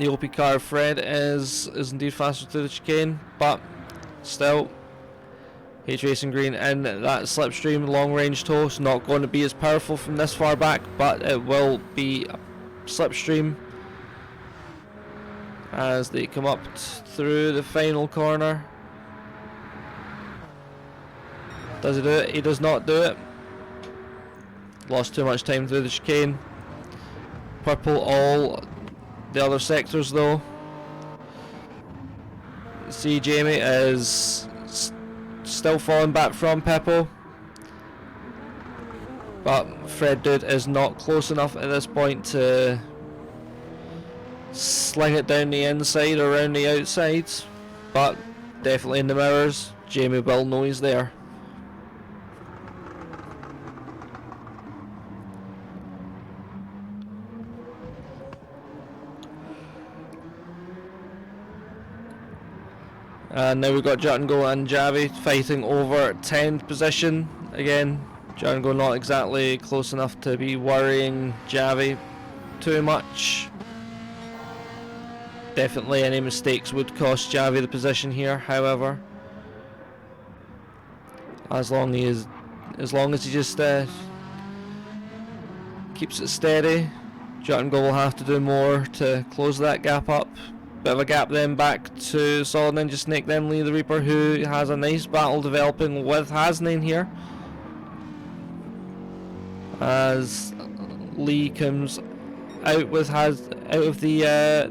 OP car Fred is indeed faster through the chicane, but still H Racing Green in that slipstream long range tow is not going to be as powerful from this far back, but it will be a slipstream as they come up through the final corner. Does he do it? He does not do it. Lost too much time through the chicane. Purple all the other sectors though. See Jamie is still falling back from Pippo, but Fred Dude is not close enough at this point to sling it down the inside or around the outside, but definitely in the mirrors Jamie will know he's there. And now we've got Jatango and Javi fighting over 10th position. Again, Jatango not exactly close enough to be worrying Javi too much. Definitely any mistakes would cost Javi the position here, however. As long as he just keeps it steady, Jatango will have to do more to close that gap up. Bit of a gap then back to Solid Ninja Snake, then Lee the Reaper, who has a nice battle developing with Hasnain here. As Lee comes out with out of the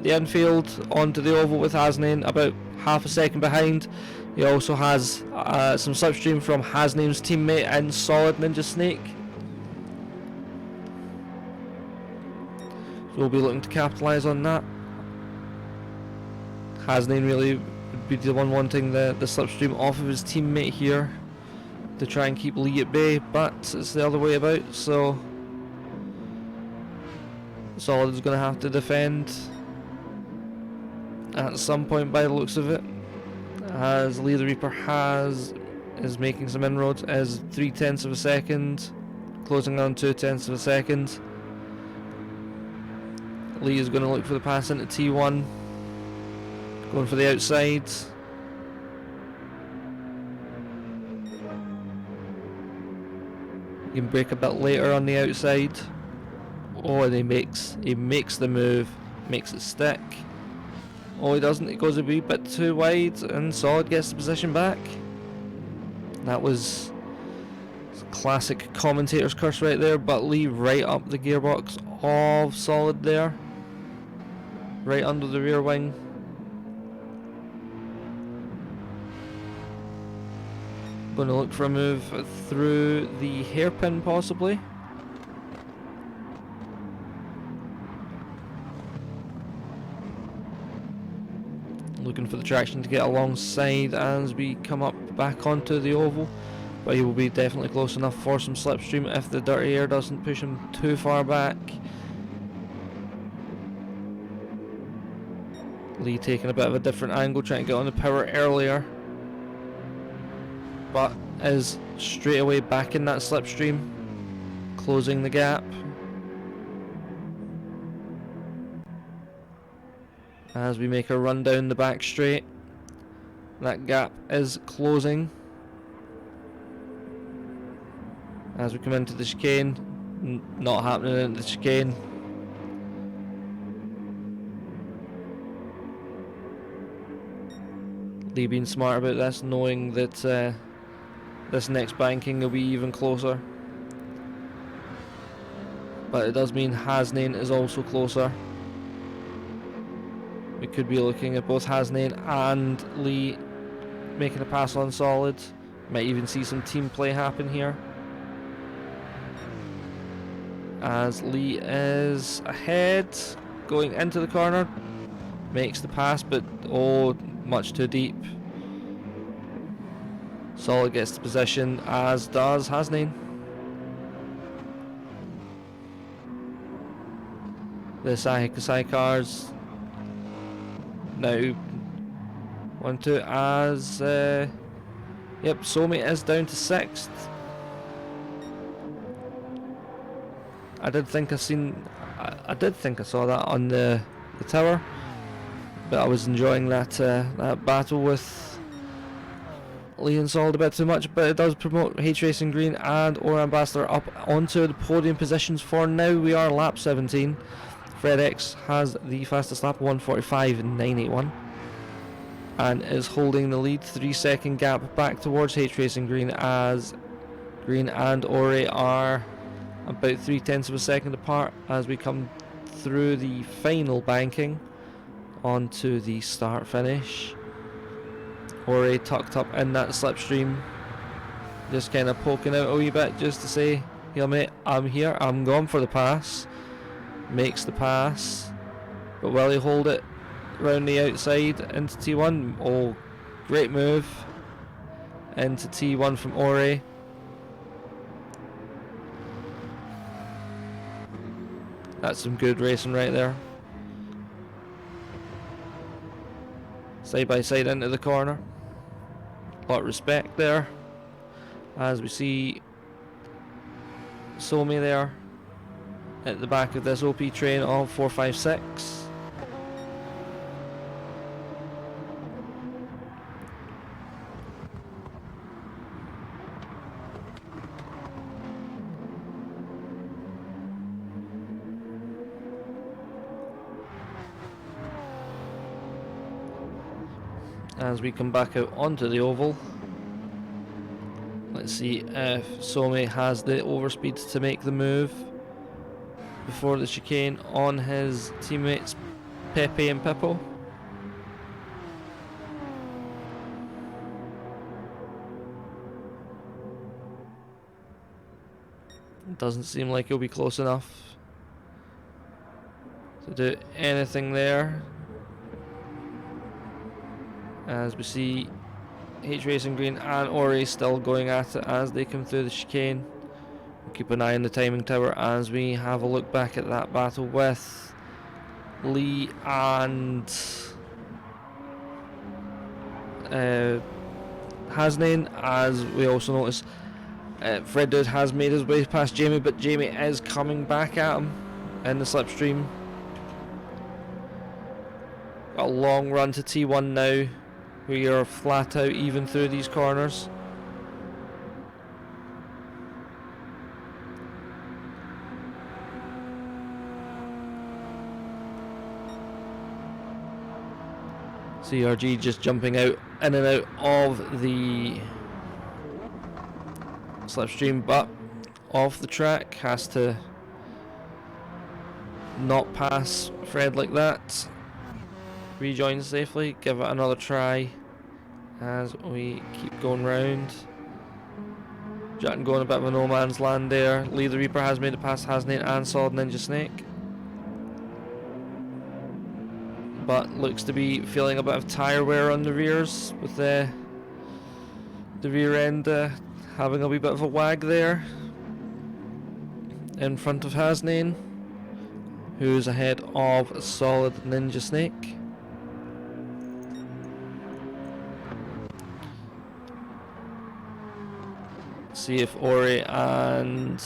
infield onto the oval with Hasnain about half a second behind. He also has some slipstream from Hasnain's teammate and Solid Ninja Snake. So we'll be looking to capitalise on that. Hasnain really would be the one wanting the slipstream off of his teammate here to try and keep Lee at bay, but it's the other way about, so Solid is going to have to defend at some point by the looks of it, as Lee the Reaper is making some inroads, as 0.3 of a second, closing on 0.2 of a second. Lee is going to look for the pass into T1, going for the outside. He can break a bit later on the outside. Oh, and he makes the move, makes it stick. Oh, he doesn't, he goes a wee bit too wide, and Solid gets the position back. That was classic commentator's curse right there, but Lee right up the gearbox of Solid there. Right under the rear wing. Going to look for a move through the hairpin possibly. Looking for the traction to get alongside as we come up back onto the oval, but he will be definitely close enough for some slipstream if the dirty air doesn't push him too far back. Lee taking a bit of a different angle, trying to get on the power earlier, but is straight away back in that slipstream, closing the gap. As we make a run down the back straight, that gap is closing. As we come into the chicane, not happening in the chicane. Lee being smart about this, knowing that this next banking will be even closer. But it does mean Hasnain is also closer. We could be looking at both Hasnain and Lee making a pass on Solid. Might even see some team play happen here, as Lee is ahead, going into the corner, makes the pass, but oh, much too deep. Solid gets the position, as does Hasnain. The Kasai cars now 1-2 as yep, Somi is down to 6th. I did think I saw that on the tower, but I was enjoying that battle with Lee and Solid a bit too much. But it does promote H Racing Green and Aura Ambassador up onto the podium positions for now. We are lap 17. FredX has the fastest lap, 1:45.981, and is holding the lead, 3-second gap back towards H Racing Green, as Green and Ore are about 0.3 of a second apart as we come through the final banking onto the start finish. Ore tucked up in that slipstream, just kind of poking out a wee bit just to say, "Here mate, I'm here, I'm going for the pass." Makes the pass, but will he hold it round the outside into T1? Oh, great move into T1 from Ore. That's some good racing right there. Side by side into the corner. A lot of respect there, as we see Somi there at the back of this OP train of 456. As we come back out onto the oval, let's see if Somi has the overspeed to make the move before the chicane on his teammates Pepe and Pippo. It doesn't seem like he'll be close enough to do anything there. as we see H Racing Green and Ori still going at it as they come through the chicane. We'll keep an eye on the timing tower as we have a look back at that battle with Lee and Hasnain, as we also notice Fred Dude has made his way past Jamie, but Jamie is coming back at him in the slipstream. Got a long run to T1 now. We are flat out even through these corners. CRG just jumping out in and out of the slipstream, but off the track, has to not pass Fred like that. Rejoins safely, give it another try as we keep going round. Jack going a bit of a no man's land there. Lee the Reaper has made it past Hasnain and Solid Ninja Snake, but looks to be feeling a bit of tyre wear on the rears, with the rear end having a wee bit of a wag there in front of Hasnain, who's ahead of Solid Ninja Snake. See if Ori and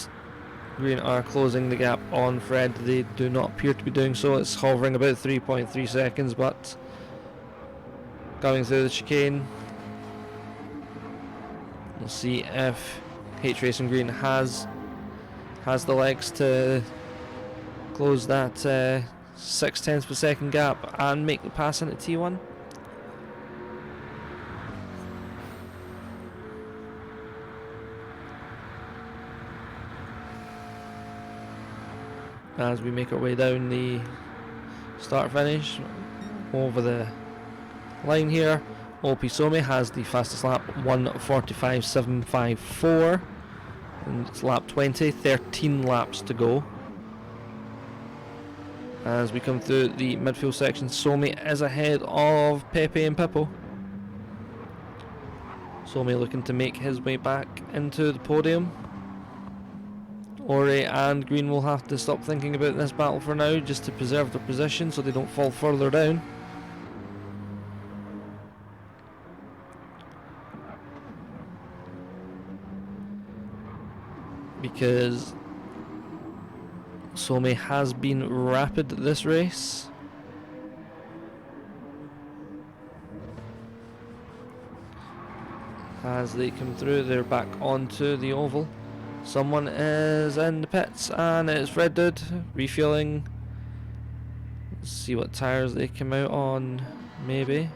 Green are closing the gap on Fred. They do not appear to be doing so. It's hovering about 3.3 seconds, but going through the chicane. We'll see if H Racing Green has the legs to close that 0.6 per second gap and make the pass into T1. As we make our way down the start finish over the line here, OP Somi has the fastest lap, 1:45.754, and it's lap 20, 13 laps to go. As we come through the midfield section, Somi is ahead of Pepe and Pippo. Somi looking to make his way back into the podium. Ori and Green will have to stop thinking about this battle for now, just to preserve their position so they don't fall further down. Because Somi has been rapid this race. As they come through, they're back onto the oval. Someone is in the pits, and it's Fred Dude refueling. Let's see what tyres they come out on, maybe.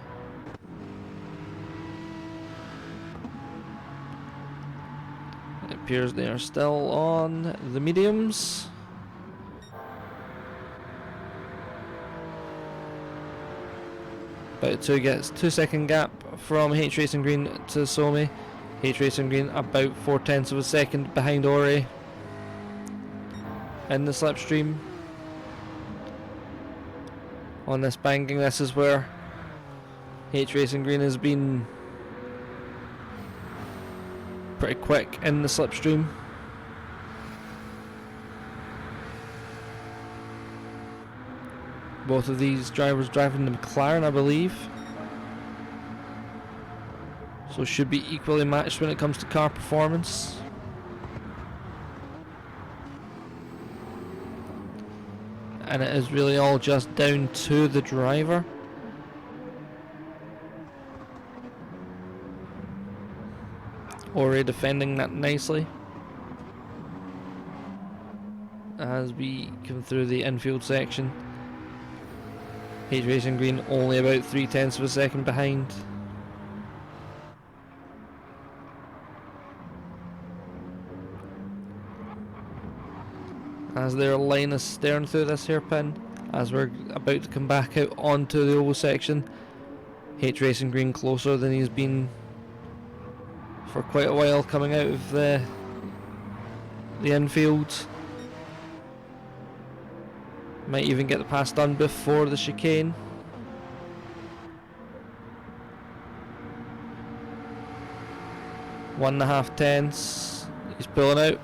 It appears they are still on the mediums. About 2 second gap from H Racing Green to Somi. H Racing Green about 0.4 of a second behind Ori in the slipstream. On this banking, this is where H Racing Green has been pretty quick in the slipstream. Both of these drivers driving the McLaren, I believe. So should be equally matched when it comes to car performance. And it is really all just down to the driver. Ori defending that nicely as we come through the infield section. H Racing Green only about 0.3 of a second behind. As their line is staring through this hairpin, as we're about to come back out onto the oval section. H Racing Green closer than he's been for quite a while coming out of the infield. Might even get the pass done before the chicane. 1.5 tenths. He's pulling out.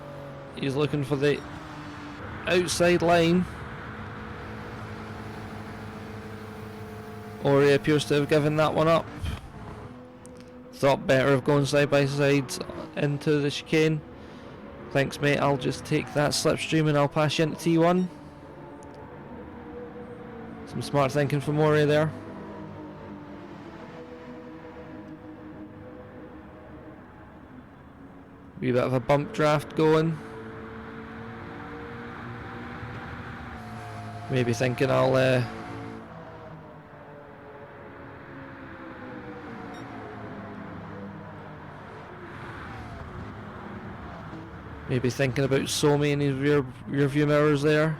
He's looking for the outside line. Ori appears to have given that one up. Thought better of going side by side into the chicane. Thanks mate, I'll just take that slipstream and I'll pass you into T1. Some smart thinking from Ori there. Wee bit of a bump draft going. Maybe thinking I'll maybe thinking about Somi in his rear view mirrors there.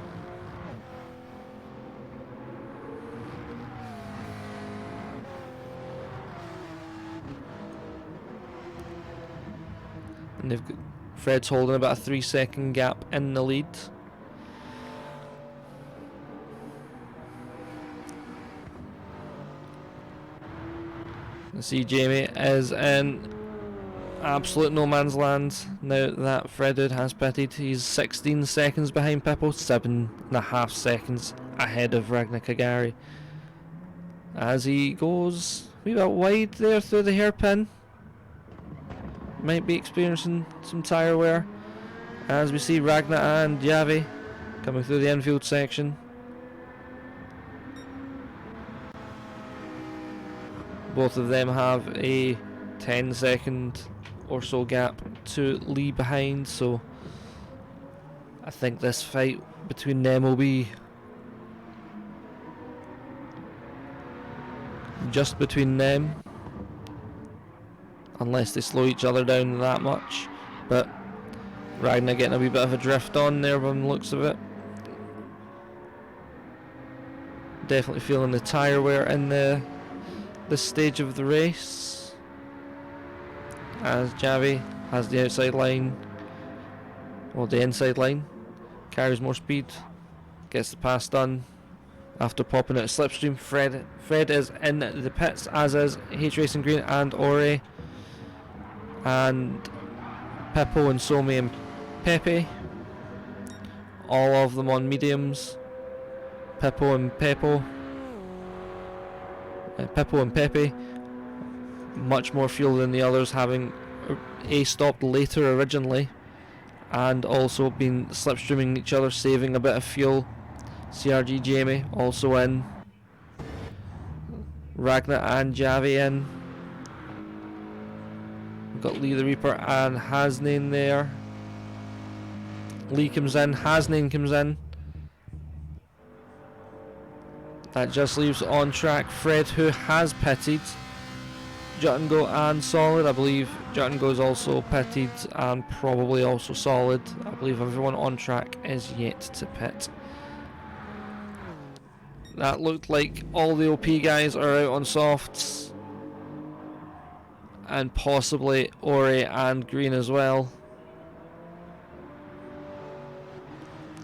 And they've got Fred's holding about a 3-second gap in the lead. You see Jamie is in absolute no man's land now that Fredwood has pitted. He's 16 seconds behind Pippo, 7.5 seconds ahead of Ragnar Kagari. As he goes a wee bit wide there through the hairpin. Might be experiencing some tyre wear. As we see Ragnar and Javi coming through the infield section. Both of them have a 10-second or so gap to Lee behind, so I think this fight between them will be just between them, unless they slow each other down that much. But Ragnar getting a wee bit of a drift on there from the looks of it. Definitely feeling the tyre wear in this stage of the race. As Javi has the outside line, or the inside line, carries more speed, gets the pass done after popping out a slipstream. Fred is in the pits, as is H Racing Green and Ori, and Pippo and Somi and Pepe, all of them on mediums. Pippo and Pepe, much more fuel than the others, having stopped later originally and also been slipstreaming each other, saving a bit of fuel. CRG Jamie also in. Ragnar and Javi in. We've got Lee the Reaper and Hasnain there. Lee comes in, Hasnain comes in. That just leaves on track Fred, who has pitted. Juttengo and Solid. I believe Juttengo is also pitted and probably also Solid. I believe everyone on track is yet to pit. That looked like all the OP guys are out on softs, and possibly Ori and Green as well.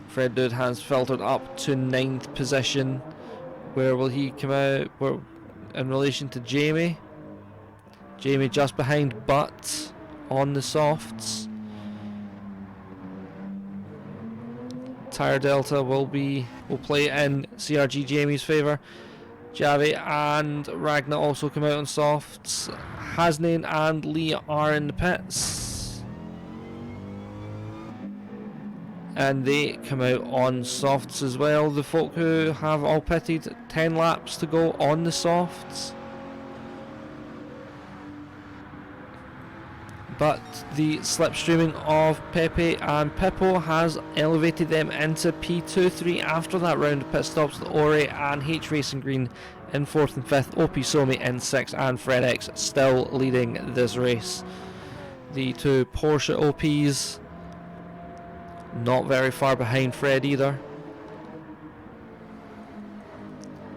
Fredwood has filtered up to 9th position. Where will he come out in relation to Jamie? Jamie just behind, but on the softs. Tyre delta will play in CRG Jamie's favour. Javi and Ragnar also come out on softs. Hasnain and Lee are in the pits, and they come out on softs as well. The folk who have all pitted, 10 laps to go on the softs. But the slipstreaming of Pepe and Pippo has elevated them into P2-3 after that round of pit stops, with Ori and H Racing Green in 4th and 5th, OP Somi in 6th, and Fred X still leading this race. The two Porsche OPs not very far behind Fred either.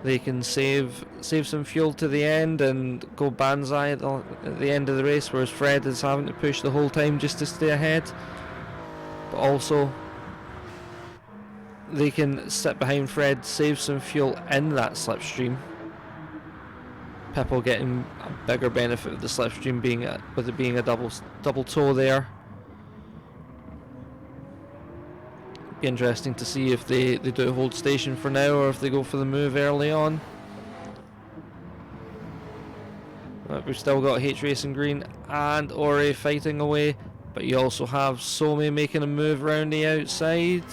They can save some fuel to the end and go banzai at the end of the race, whereas Fred is having to push the whole time just to stay ahead. But also they can sit behind Fred, save some fuel in that slipstream. Pippo getting a bigger benefit of the slipstream with it being a double toe there. Be interesting to see if they do hold station for now or if they go for the move early on. We've still got H Racing Green and Ore fighting away, but you also have Somi making a move round the outside.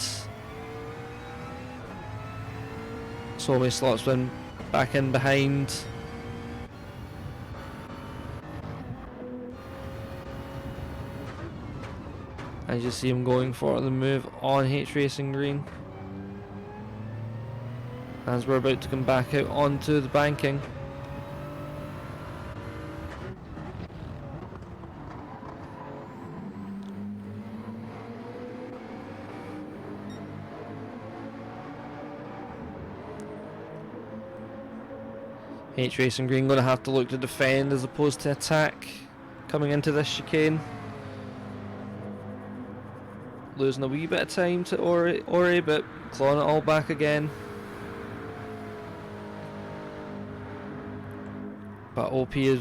Somi slots one back in behind. As you see him going for the move on H Racing Green. As we're about to come back out onto the banking. H Racing Green going to have to look to defend as opposed to attack coming into this chicane. Losing a wee bit of time to Ore, but clawing it all back again. But OP is